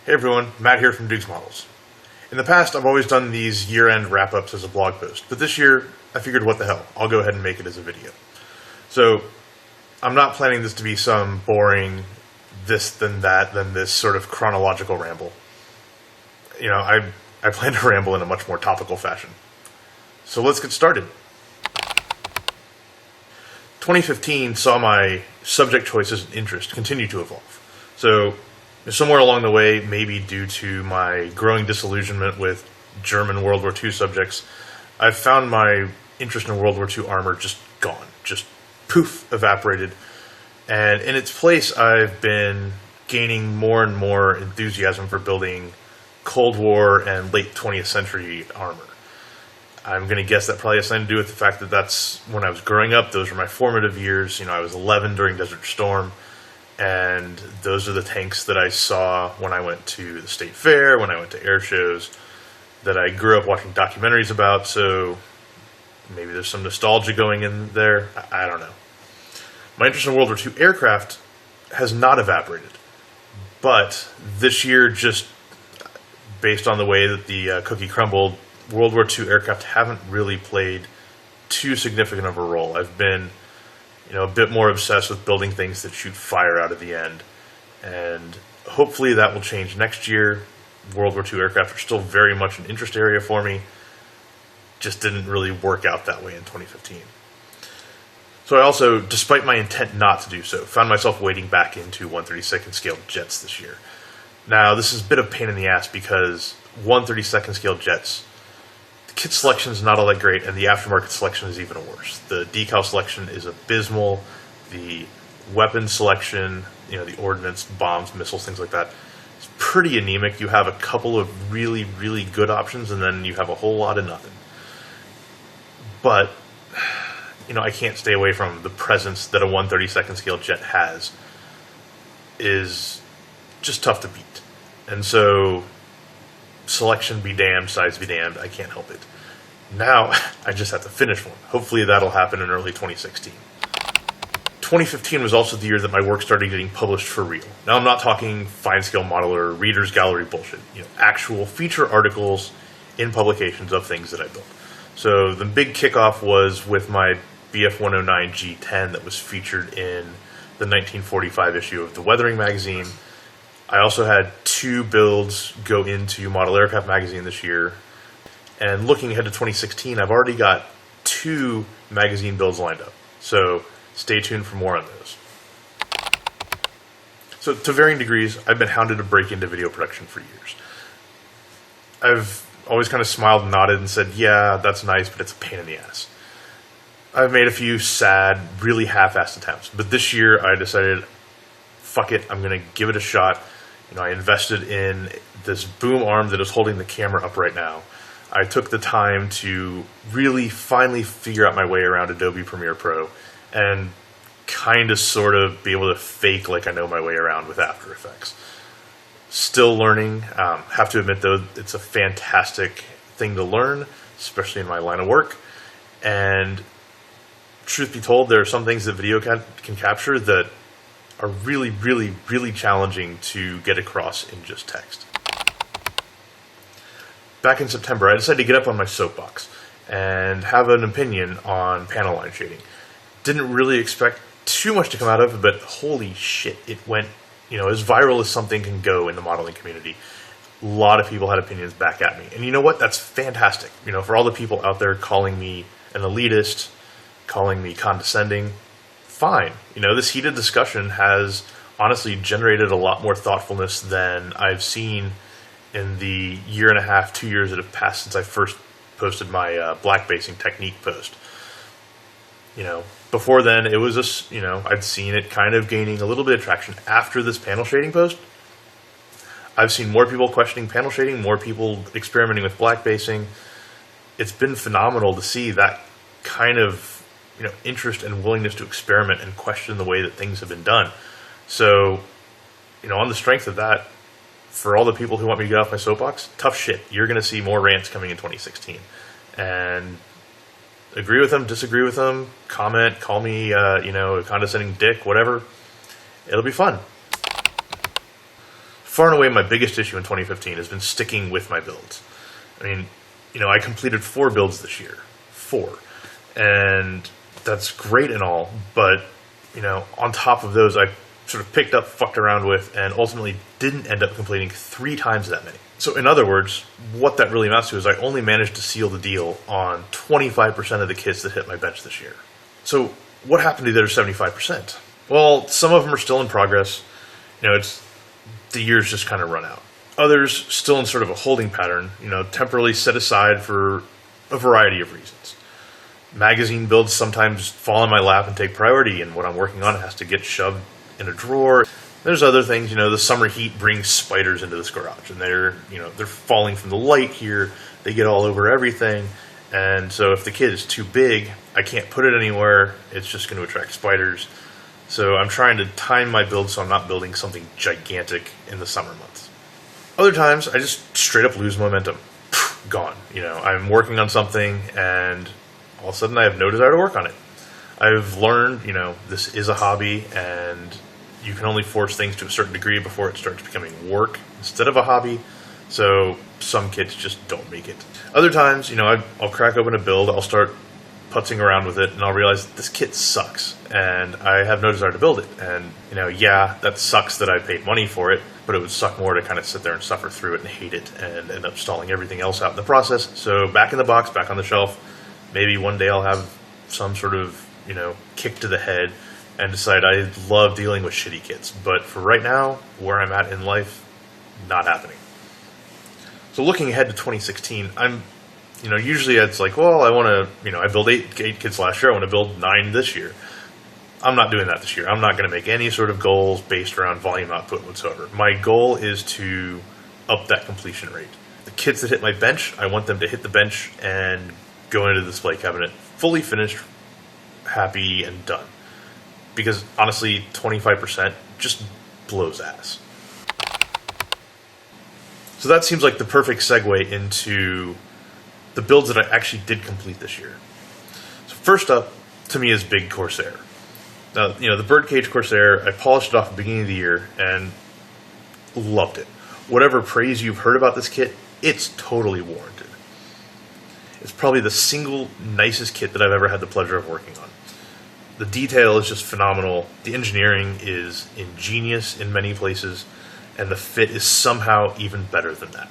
Hey everyone, Matt here from Dukes Models. In the past, I've always done these year-end wrap-ups as a blog post, but this year, I figured what the hell, I'll go ahead and make it as a video. So, I'm not planning this to be some boring this, then that, then this sort of chronological ramble. I plan to ramble in a much more topical fashion. So let's get started. 2015 saw my subject choices and interest continue to evolve. So, somewhere along the way, maybe due to my growing disillusionment with German World War II subjects, I've found my interest in World War II armor just gone, just poof, evaporated. And in its place, I've been gaining more and more enthusiasm for building Cold War and late 20th century armor. I'm going to guess that probably has something to do with the fact that that's when I was growing up. Those were my formative years. I was 11 during Desert Storm. And those are the tanks that I saw when I went to the state fair, when I went to air shows, that I grew up watching documentaries about, so maybe there's some nostalgia going in there. I don't know. My interest in World War II aircraft has not evaporated, but this year, just based on the way that the cookie crumbled, World War II aircraft haven't really played too significant of a role. I've been a bit more obsessed with building things that shoot fire out of the end. And hopefully that will change next year. World War II aircraft are still very much an interest area for me. Just didn't really work out that way in 2015. So I also, despite my intent not to do so, found myself wading back into 132nd scale jets this year. Now, this is a bit of a pain in the ass because 132nd scale jets, kit selection is not all that great, and the aftermarket selection is even worse. The decal selection is abysmal. The weapon selection, the ordnance, bombs, missiles, things like that, is pretty anemic. You have a couple of really, really good options, and then you have a whole lot of nothing. But, I can't stay away from the presence that a 132nd scale jet has is just tough to beat. And so, selection be damned, size be damned, I can't help it. Now, I just have to finish one. Hopefully that'll happen in early 2016. 2015 was also the year that my work started getting published for real. Now, I'm not talking fine-scale modeler, reader's gallery bullshit. Actual feature articles in publications of things that I built. So the big kickoff was with my BF-109 G10 that was featured in the 1945 issue of the Weathering magazine. I also had 2 builds go into Model Aircraft magazine this year. And looking ahead to 2016, I've already got 2 magazine builds lined up. So stay tuned for more on those. So to varying degrees, I've been hounded to break into video production for years. I've always kind of smiled and nodded and said, yeah, that's nice, but it's a pain in the ass. I've made a few sad, really half-assed attempts. But this year, I decided, fuck it, I'm going to give it a shot. I invested in this boom arm that is holding the camera up right now. I took the time to really finally figure out my way around Adobe Premiere Pro and kind of sort of be able to fake like I know my way around with After Effects. Still learning. Have to admit, though, it's a fantastic thing to learn, especially in my line of work. And truth be told, there are some things that video can capture that are really, really, really challenging to get across in just text. Back in September, I decided to get up on my soapbox and have an opinion on panel line shading. Didn't really expect too much to come out of it, but holy shit, it went, as viral as something can go in the modeling community. A lot of people had opinions back at me. And you know what? That's fantastic. For all the people out there calling me an elitist, calling me condescending, fine. This heated discussion has honestly generated a lot more thoughtfulness than I've seen in the year and a half, 2 years that have passed since I first posted my black basing technique post. Before then, it was I'd seen it kind of gaining a little bit of traction. After this panel shading post, I've seen more people questioning panel shading, more people experimenting with black basing. It's been phenomenal to see that kind of interest and willingness to experiment and question the way that things have been done. So, on the strength of that, for all the people who want me to get off my soapbox, tough shit. You're going to see more rants coming in 2016. And agree with them, disagree with them, comment, call me, a condescending dick, whatever. It'll be fun. far and away my biggest issue in 2015 has been sticking with my builds. I mean, I completed 4 builds this year. 4. And that's great and all, but, on top of those, I sort of picked up, fucked around with, and ultimately didn't end up completing 3 times that many. So in other words, what that really amounts to is I only managed to seal the deal on 25% of the kits that hit my bench this year. So what happened to the other 75%? Well, some of them are still in progress. The years just kind of run out. Others still in sort of a holding pattern, temporarily set aside for a variety of reasons. Magazine builds sometimes fall in my lap and take priority, and what I'm working on has to get shoved in a drawer. There's other things, the summer heat brings spiders into this garage, and they're falling from the light here. They get all over everything, and so if the kit is too big, I can't put it anywhere. It's just going to attract spiders. So I'm trying to time my build so I'm not building something gigantic in the summer months. Other times, I just straight up lose momentum. Gone. I'm working on something, and all of a sudden I have no desire to work on it. I've learned, this is a hobby, and you can only force things to a certain degree before it starts becoming work instead of a hobby. So some kits just don't make it. Other times, I'll crack open a build, I'll start putzing around with it, and I'll realize this kit sucks, and I have no desire to build it. And, yeah, that sucks that I paid money for it, but it would suck more to kind of sit there and suffer through it and hate it and end up stalling everything else out in the process. So back in the box, back on the shelf. Maybe one day I'll have some sort of, kick to the head and decide I love dealing with shitty kits. But for right now, where I'm at in life, not happening. So looking ahead to 2016, I'm usually it's like, well, I want to, I built 8 kits last year. I want to build 9 this year. I'm not doing that this year. I'm not going to make any sort of goals based around volume output whatsoever. My goal is to up that completion rate. The kits that hit my bench, I want them to hit the bench and go into the display cabinet fully finished, happy, and done. Because honestly, 25% just blows ass. So that seems like the perfect segue into the builds that I actually did complete this year. So first up, to me, is Big Corsair. Now, the Birdcage Corsair, I polished it off at the beginning of the year and loved it. Whatever praise you've heard about this kit, it's totally warranted. It's probably the single nicest kit that I've ever had the pleasure of working on. The detail is just phenomenal. The engineering is ingenious in many places, and the fit is somehow even better than that.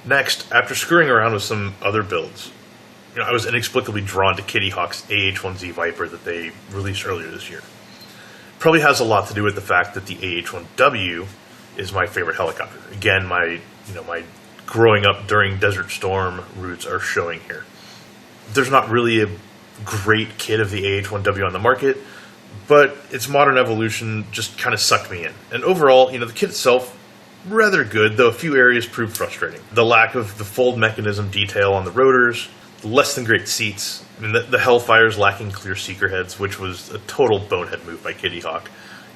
Next, after screwing around with some other builds, I was inexplicably drawn to Kitty Hawk's AH-1Z Viper that they released earlier this year. Probably has a lot to do with the fact that the AH-1W is my favorite helicopter. Again, my growing up during Desert Storm roots are showing here. There's not really a great kit of the AH-1W on the market, but its modern evolution just kind of sucked me in. And overall, the kit itself, rather good, though a few areas proved frustrating. The lack of the fold mechanism detail on the rotors, less than great seats. I mean, the Hellfire's lacking clear seeker heads, which was a total bonehead move by Kitty Hawk.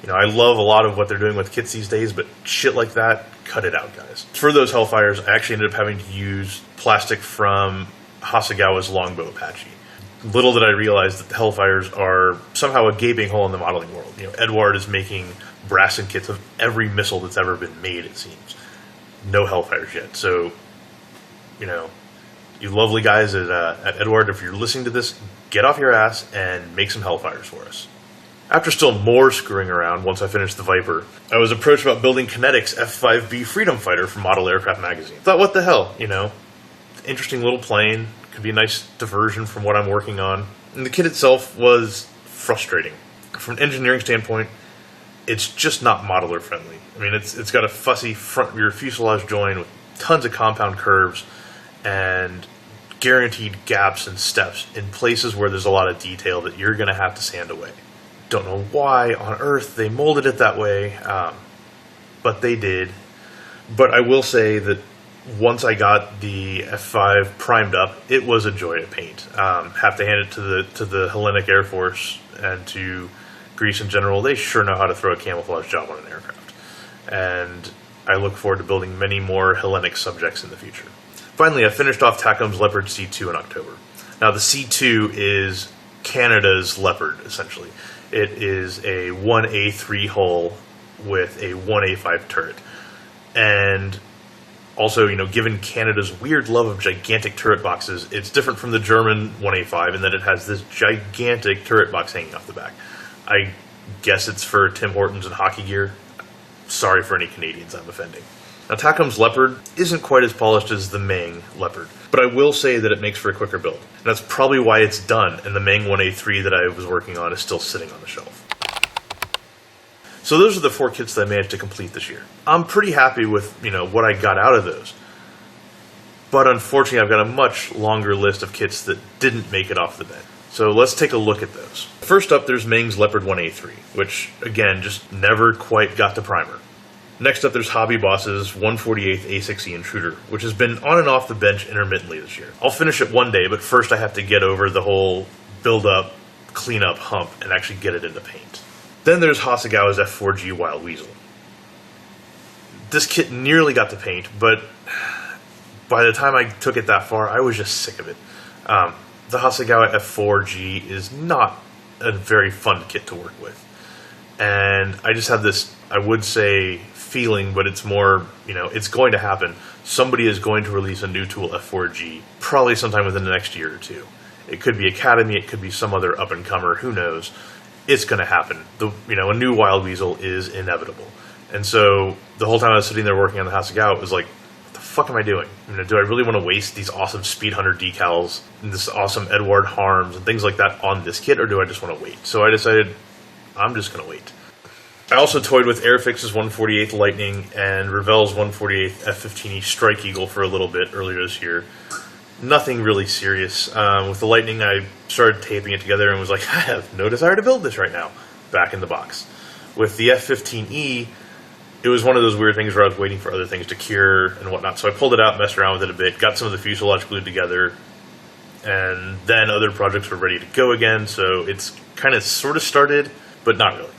I love a lot of what they're doing with kits these days, but shit like that, cut it out, guys. For those Hellfires, I actually ended up having to use plastic from Hasegawa's Longbow Apache. Little did I realize that the Hellfires are somehow a gaping hole in the modeling world. Eduard is making Brasson kits of every missile that's ever been made, it seems. No Hellfires yet. So, you lovely guys at Eduard, if you're listening to this, get off your ass and make some Hellfires for us. After still more screwing around, once I finished the Viper, I was approached about building Kinetic's F-5B Freedom Fighter from Model Aircraft Magazine. Thought, what the hell, interesting little plane, could be a nice diversion from what I'm working on. And the kit itself was frustrating. From an engineering standpoint, it's just not modeler friendly. I mean, it's got a fussy front-rear fuselage join with tons of compound curves and guaranteed gaps and steps in places where there's a lot of detail that you're going to have to sand away. Don't know why on earth they molded it that way, but they did. But I will say that once I got the F5 primed up, it was a joy to paint. Have to hand it to the Hellenic Air Force and to Greece in general. They sure know how to throw a camouflage job on an aircraft. And I look forward to building many more Hellenic subjects in the future. Finally, I finished off Tacom's Leopard C2 in October. Now, the C2 is Canada's Leopard, essentially. It is a 1A3 hull with a 1A5 turret. And also, given Canada's weird love of gigantic turret boxes, it's different from the German 1A5 in that it has this gigantic turret box hanging off the back. I guess it's for Tim Hortons and hockey gear. Sorry for any Canadians I'm offending. Now, Takom's Leopard isn't quite as polished as the Meng Leopard, but I will say that it makes for a quicker build. And that's probably why it's done, and the Meng 1A3 that I was working on is still sitting on the shelf. So those are the 4 kits that I managed to complete this year. I'm pretty happy with, what I got out of those. But unfortunately, I've got a much longer list of kits that didn't make it off the bed. So let's take a look at those. First up, there's Meng's Leopard 1A3, which, again, just never quite got to primer. Next up, there's Hobby Boss's 148th A6E Intruder, which has been on and off the bench intermittently this year. I'll finish it one day, but first I have to get over the whole build-up, clean-up hump and actually get it into paint. Then there's Hasegawa's F4G Wild Weasel. This kit nearly got to paint, but by the time I took it that far, I was just sick of it. The Hasegawa F4G is not a very fun kit to work with. And I just have this, I would say, feeling, but it's more, it's going to happen. Somebody is going to release a new tool F4G, probably sometime within the next year or two. It could be Academy, it could be some other up-and-comer, who knows. It's going to happen. A new Wild Weasel is inevitable. And so the whole time I was sitting there working on the Hasegawa, it was like, what the fuck am I doing? Do I really want to waste these awesome Speed Hunter decals and this awesome Edward Harms and things like that on this kit, or do I just want to wait? So I decided I'm just going to wait. I also toyed with Airfix's 148th Lightning and Revell's 148th F-15E Strike Eagle for a little bit earlier this year. Nothing really serious. With the Lightning, I started taping it together and was like, I have no desire to build this right now. Back in the box. With the F-15E, it was one of those weird things where I was waiting for other things to cure and whatnot. So I pulled it out, messed around with it a bit, got some of the fuselage glued together, and then other projects were ready to go again. So it's kind of sort of started, but not really.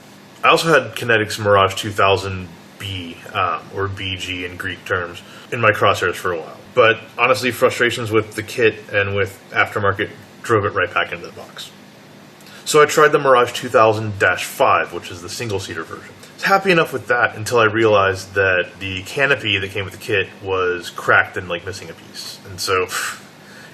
I also had Kinetics Mirage 2000B, or BG in Greek terms, in my crosshairs for a while. But honestly, frustrations with the kit and with aftermarket drove it right back into the box. So I tried the Mirage 2000-5, which is the single-seater version. I was happy enough with that until I realized that the canopy that came with the kit was cracked and missing a piece. And so,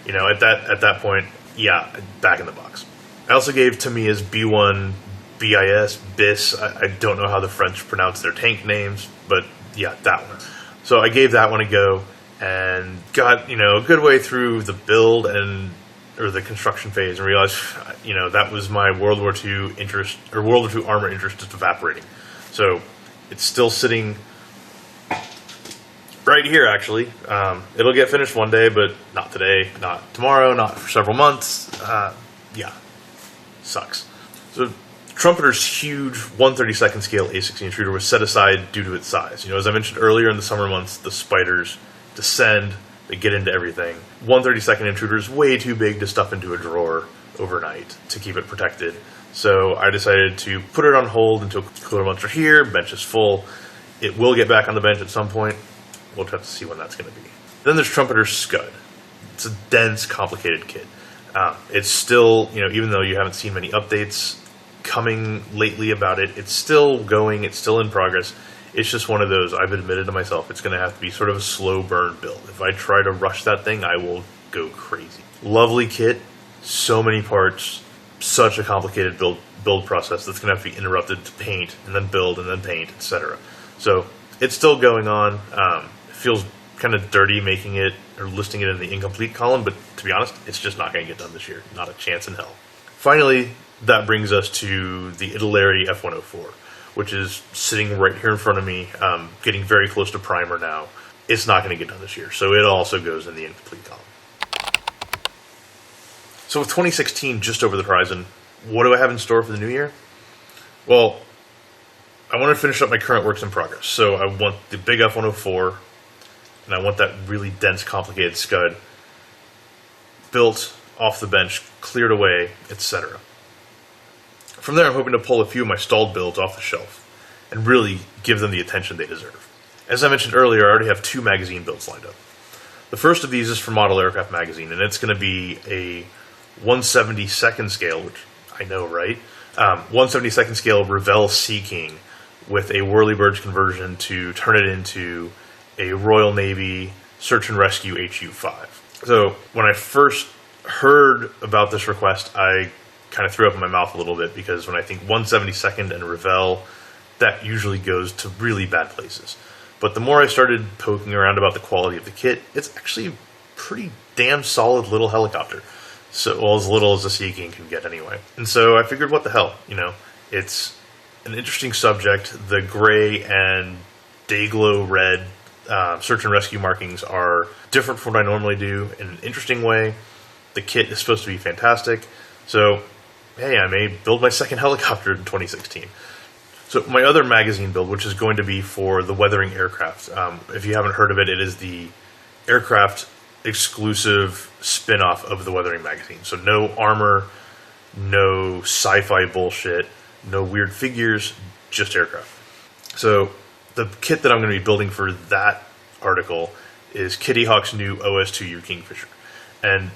at that point, yeah, back in the box. I also gave Tamiya's B1 BIS, I don't know how the French pronounce their tank names, but yeah, that one. So I gave that one a go and got, a good way through the build or the construction phase and realized, that was my World War II interest, or World War II armor interest just evaporating. So it's still sitting right here, actually. It'll get finished one day, but not today, not tomorrow, not for several months. Yeah, sucks. So Trumpeter's huge 1/32nd scale A6E Intruder was set aside due to its size. As I mentioned earlier, in the summer months, the spiders descend, they get into everything. 1/32nd Intruder is way too big to stuff into a drawer overnight to keep it protected. So I decided to put it on hold until cooler months are here, bench is full. It will get back on the bench at some point. We'll just have to see when that's going to be. Then there's Trumpeter's Scud. It's a dense, complicated kit. It's still, even though you haven't seen many updates coming lately about it, it's still going, it's still in progress. It's just one of those, I've admitted to myself, it's going to have to be sort of a slow burn build. If I try to rush that thing, I will go crazy. Lovely kit, so many parts, such a complicated build process that's going to have to be interrupted to paint, and then build, and then paint, etc. So it's still going on. It feels kind of dirty making it, or listing it in the incomplete column, but to be honest, it's just not going to get done this year. Not a chance in hell. Finally, that brings us to the Italeri F104, which is sitting right here in front of me, getting very close to primer now. It's not going to get done this year, so it also goes in the incomplete column. So with 2016 just over the horizon, what do I have in store for the new year? Well, I want to finish up my current works in progress. So I want the big F104, and I want that really dense, complicated Scud built off the bench, cleared away, etc. From there, I'm hoping to pull a few of my stalled builds off the shelf and really give them the attention they deserve. As I mentioned earlier, I already have 2 magazine builds lined up. The first of these is for Model Aircraft Magazine, and it's going to be a 1/72nd scale, which I know, right? 1/72nd scale Revell Sea King with a Whirlybirds conversion to turn it into a Royal Navy Search and Rescue HU-5. So when I first heard about this request, I kind of threw up in my mouth a little bit, because when I think 172nd and Revell, that usually goes to really bad places. But the more I started poking around about the quality of the kit, it's actually a pretty damn solid little helicopter. So, well, as little as a Sea King can get anyway. And so I figured, what the hell, it's an interesting subject. The gray and Dayglow red search and rescue markings are different from what I normally do in an interesting way. The kit is supposed to be fantastic. So, hey, I may build my second helicopter in 2016. So my other magazine build, which is going to be for the Weathering aircraft. If you haven't heard of it, it is the aircraft exclusive spin-off of the Weathering magazine. So no armor, no sci-fi bullshit, no weird figures, just aircraft. So the kit that I'm going to be building for that article is Kitty Hawk's new OS2U Kingfisher. And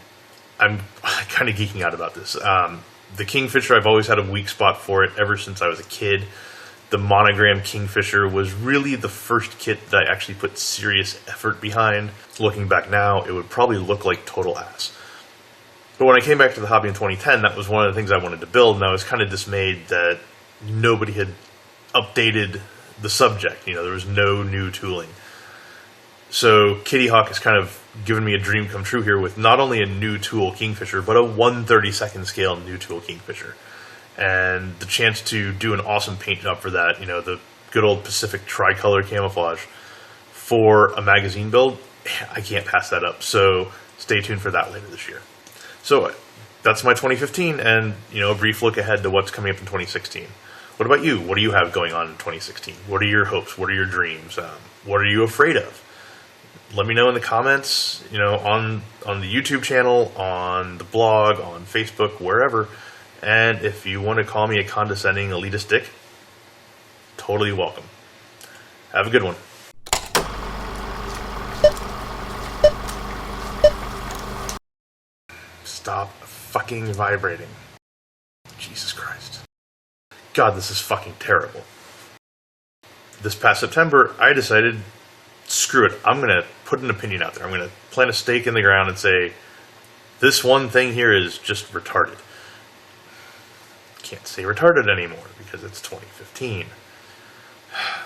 I'm kind of geeking out about this. The Kingfisher, I've always had a weak spot for it ever since I was a kid. The monogram Kingfisher was really the first kit that I actually put serious effort behind. Looking back now, it would probably look like total ass. But when I came back to the hobby in 2010, that was one of the things I wanted to build, and I was kind of dismayed that nobody had updated the subject. There was no new tooling. So Kitty Hawk has kind of given me a dream come true here with not only a new tool Kingfisher, but a 1/32 scale new tool Kingfisher. And the chance to do an awesome paint job for that, the good old Pacific tricolor camouflage for a magazine build, I can't pass that up. So stay tuned for that later this year. So that's my 2015 and, a brief look ahead to what's coming up in 2016. What about you? What do you have going on in 2016? What are your hopes? What are your dreams? What are you afraid of? Let me know in the comments, on the YouTube channel, on the blog, on Facebook, wherever. And if you want to call me a condescending elitist dick, totally welcome. Have a good one. Stop fucking vibrating. Jesus Christ. God, this is fucking terrible. This past September, I decided, screw it, I'm going to put an opinion out there. I'm going to plant a stake in the ground and say, this one thing here is just retarded. Can't say retarded anymore because it's 2015.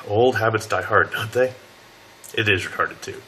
Old habits die hard, don't they? It is retarded too.